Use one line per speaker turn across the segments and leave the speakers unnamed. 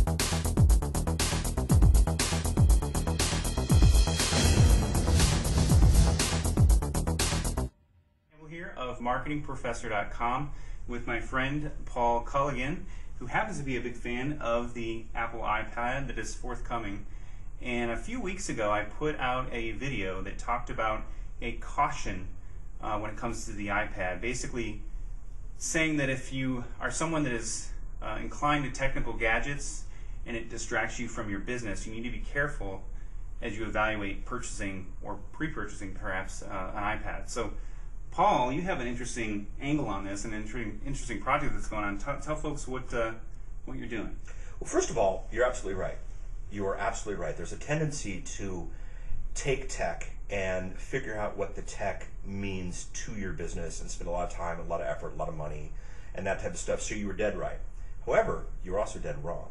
Here of marketingprofessor.com with my friend Paul Culligan, who happens to be a big fan of the Apple iPad that is forthcoming. And a few weeks ago I put out a video that talked about a caution when it comes to the iPad, basically saying that if you are someone that is inclined to technical gadgets and it distracts you from your business, you need to be careful as you evaluate purchasing or pre-purchasing perhaps an iPad. So Paul, you have an interesting angle on this, an interesting project that's going on. Tell folks what you're doing.
Well, first of all, you're absolutely right. You are absolutely right. There's a tendency to take tech and figure out what the tech means to your business and spend a lot of time, a lot of effort, a lot of money, and that type of stuff. So you were dead right. However, you were also dead wrong.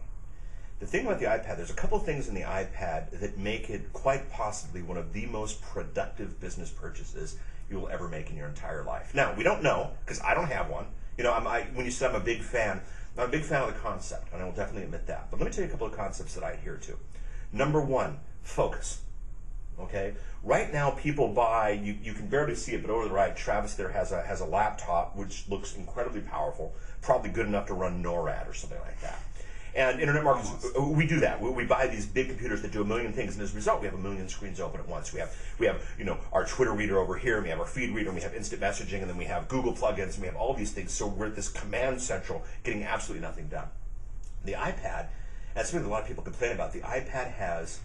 The thing about the iPad, there's a couple of things in the iPad that make it quite possibly one of the most productive business purchases you will ever make in your entire life. Now, we don't know, because I don't have one. You know, when you said I'm a big fan of the concept, and I will definitely admit that. But let me tell you a couple of concepts that I adhere to. Number one, focus. Okay? Right now, people buy, you can barely see it, but over the right, Travis there has a laptop, which looks incredibly powerful, probably good enough to run NORAD or something like that. And internet marketers, we do that. We buy these big computers that do a million things, and as a result, we have a million screens open at once. We have our Twitter reader over here, and we have our feed reader, and we have instant messaging, and then we have Google plugins, and we have all these things. So we're at this command central, getting absolutely nothing done. The iPad, and something that a lot of people complain about, the iPad has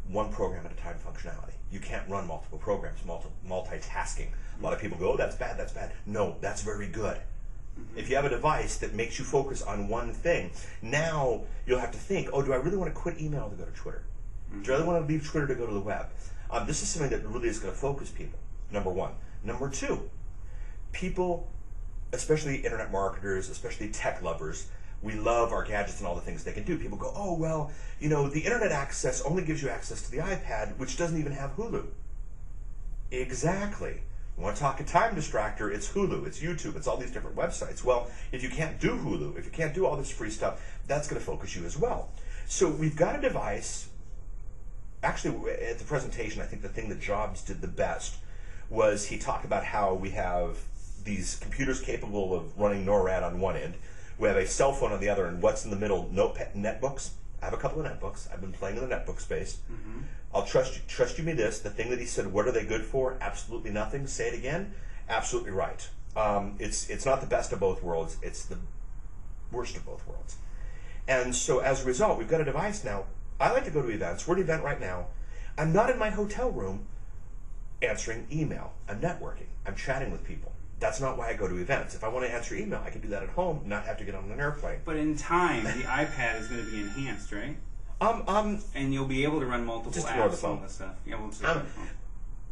one program at a time functionality. You can't run multiple programs, multitasking. A lot of people go, oh, that's bad, that's bad. No, that's very good. If you have a device that makes you focus on one thing, now you'll have to think, oh, do I really want to quit email to go to Twitter? Do I really want to leave Twitter to go to the web? This is something that really is going to focus people, number one. Number two, people, especially internet marketers, especially tech lovers, we love our gadgets and all the things they can do. People go, oh, well, you know, the internet access only gives you access to the iPad, which doesn't even have Hulu. Exactly. You want to talk a time distractor, it's Hulu, it's YouTube, it's all these different websites. Well, if you can't do Hulu, if you can't do all this free stuff, that's going to focus you as well. So we've got a device. Actually, at the presentation, I think the thing that Jobs did the best was he talked about how we have these computers capable of running NORAD on one end. We have a cell phone on the other, and what's in the middle? Netbooks. I have a couple of netbooks. I've been playing in the netbook space. I'll trust you me this. The thing that he said, what are they good for? Absolutely nothing. Say it again. Absolutely right. It's not the best of both worlds. It's the worst of both worlds. And so as a result, we've got a device now. I like to go to events. We're at an event right now. I'm not in my hotel room answering email. I'm networking. I'm chatting with people. That's not why I go to events. If I want to answer email, I can do that at home, not have to get on an airplane.
But in time, the iPad is going to be enhanced, right? And you'll be able to run multiple apps and all this stuff. Yeah, we'll just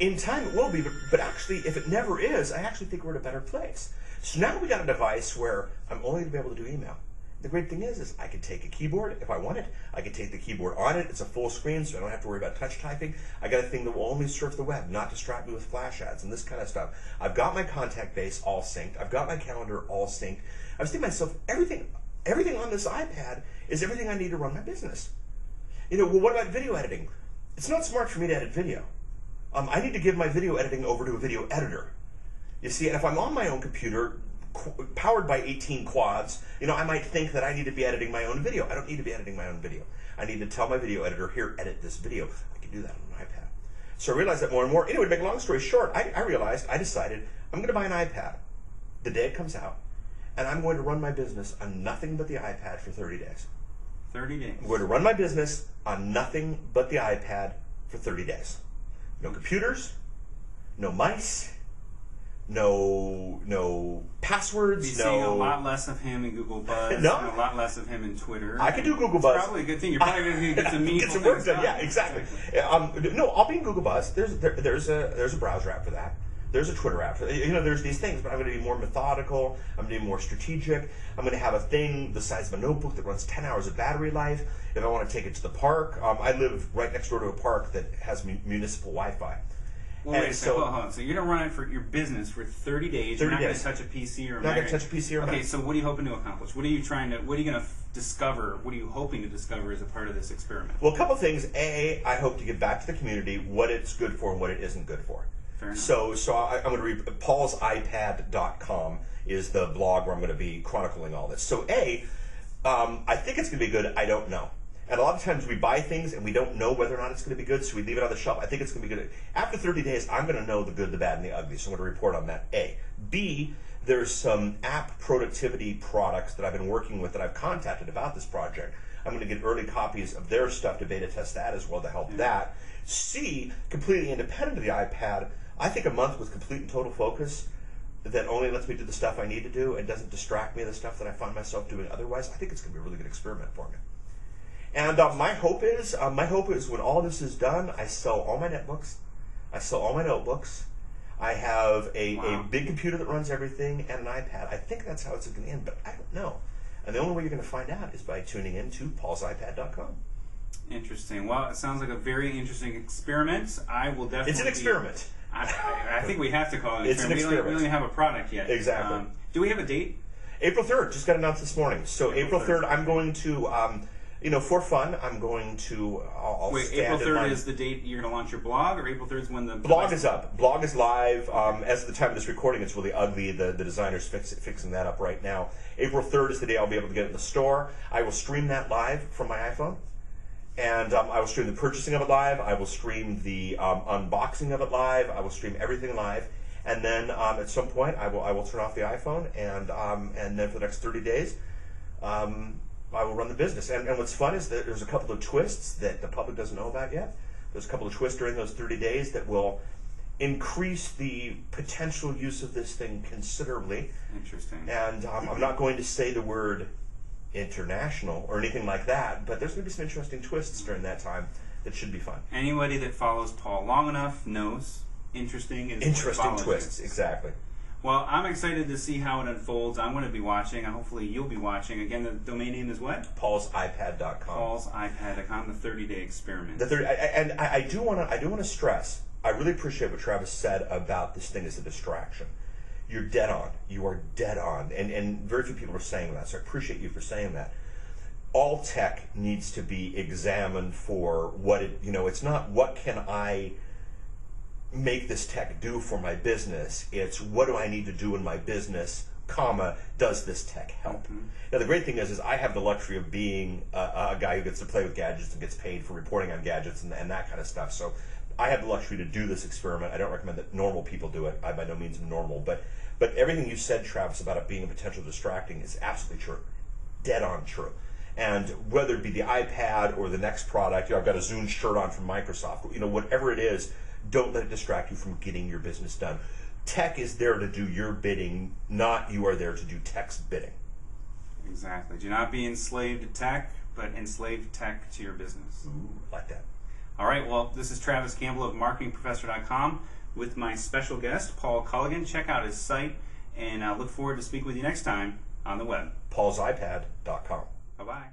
in time it will be, but actually, if it never is, I actually think we're in a better place. So now we got a device where I'm only going to be able to do email. The great thing is I can take a keyboard if I want it. I can take the keyboard on it. It's a full screen, so I don't have to worry about touch typing. I got a thing that will only surf the web, not distract me with flash ads and this kind of stuff. I've got my contact base all synced. I've got my calendar all synced. I was thinking to myself, everything on this iPad is everything I need to run my business. You know, well, what about video editing? It's not smart for me to edit video. I need to give my video editing over to a video editor. You see, and if I'm on my own computer, powered by 18 quads, you know, I might think that I need to be editing my own video. I don't need to be editing my own video. I need to tell my video editor, here, edit this video. I can do that on an iPad. So I realized that more and more. Anyway, to make a long story short, I decided I'm going to buy an iPad the day it comes out, and I'm going to run my business on nothing but the iPad for 30 days.
30 days.
I'm going to run my business on nothing but the iPad for 30 days. No computers, no mice, no passwords.
Be seeing a lot less of him in Google Buzz.
No.
And a lot less of him in Twitter.
I can do Google Buzz.
Probably a good thing. You're probably going to get some meaningful
get some work
things
done. Yeah, exactly. No, I'll be in Google Buzz. There's a browser app for that. There's a Twitter app. You know, there's these things, but I'm going to be more methodical. I'm going to be more strategic. I'm going to have a thing the size of a notebook that runs 10 hours of battery life. If I want to take it to the park, I live right next door to a park that has municipal Wi-Fi.
Well, wait a second. Hold on. So you're going to run it for your business for 30 days.
30
you're not
days.
going to touch a PC or a
Not
Mac.
going to touch a PC or a Mac.
Okay, so what are you hoping to accomplish? What are you going to discover? What are you hoping to discover as a part of this experiment?
Well, a couple things. A, I hope to give back to the community what it's good for and what it isn't good for.
Fair enough.
So I'm going to read paulsipad.com is the blog where I'm going to be chronicling all this. So A, I think it's going to be good. I don't know. And a lot of times we buy things and we don't know whether or not it's going to be good, so we leave it on the shelf. I think it's going to be good. After 30 days, I'm going to know the good, the bad, and the ugly, so I'm going to report on that, A. B, there's some app productivity products that I've been working with that I've contacted about this project. I'm going to get early copies of their stuff to beta test that as well to help that. C, completely independent of the iPad, I think a month with complete and total focus that only lets me do the stuff I need to do and doesn't distract me of the stuff that I find myself doing otherwise, I think it's going to be a really good experiment for me. And my hope is when all this is done, I sell all my netbooks, I sell all my notebooks, I have a big computer that runs everything, and an iPad. I think that's how it's going to end, but I don't know. And the only way you're going to find out is by tuning in to paulsipad.com.
Interesting. Well, it sounds like a very interesting experiment. I will definitely...
It's an experiment.
I think we have to call it an
It's an experiment.
We don't even have a product yet.
Exactly.
Do we have a date?
April 3rd, just got announced this morning. So April 3rd, I'm going to... for fun, I'm going to.
Wait, April 3rd is the date you're going to launch your blog, or April 3rd is when the
blog is up. Blog is live. As of the time of this recording, it's really ugly. The designer's fixing that up right now. April 3rd is the day I'll be able to get it in the store. I will stream that live from my iPhone, and I will stream the purchasing of it live. I will stream the unboxing of it live. I will stream everything live, and then at some point I will turn off the iPhone, and then for the next 30 days. I will run the business. And what's fun is that there's a couple of twists that the public doesn't know about yet. There's a couple of twists during those 30 days that will increase the potential use of this thing considerably.
Interesting.
And I'm not going to say the word international or anything like that, but there's going to be some interesting twists during that time that should be fun.
Anybody that follows Paul long enough knows interesting is
interesting twists, exactly.
Well, I'm excited to see how it unfolds. I'm going to be watching. Hopefully, you'll be watching. Again, the domain name is what?
paulsipad.com.
paulsipad.com, the 30-day experiment.
I do want to stress, I really appreciate what Travis said about this thing as a distraction. You're dead on. You are dead on. And very few people are saying that, so I appreciate you for saying that. All tech needs to be examined for what it, it's not what can I make this tech do for my business. It's what do I need to do in my business, comma, does this tech help? Mm-hmm. Now the great thing is I have the luxury of being a guy who gets to play with gadgets and gets paid for reporting on gadgets and that kind of stuff. So I have the luxury to do this experiment. I don't recommend that normal people do it. I by no means am normal, but everything you said, Travis, about it being a potential distracting is absolutely true. Dead on true. And whether it be the iPad or the next product, I've got a Zune shirt on from Microsoft, whatever it is, don't let it distract you from getting your business done. Tech is there to do your bidding, not you are there to do tech's bidding.
Exactly. Do not be enslaved to tech, but enslave tech to your business.
Ooh, like that.
All right, well, this is Travis Campbell of marketingprofessor.com with my special guest, Paul Culligan. Check out his site, and I look forward to speaking with you next time on the web.
paulsipad.com.
Bye-bye.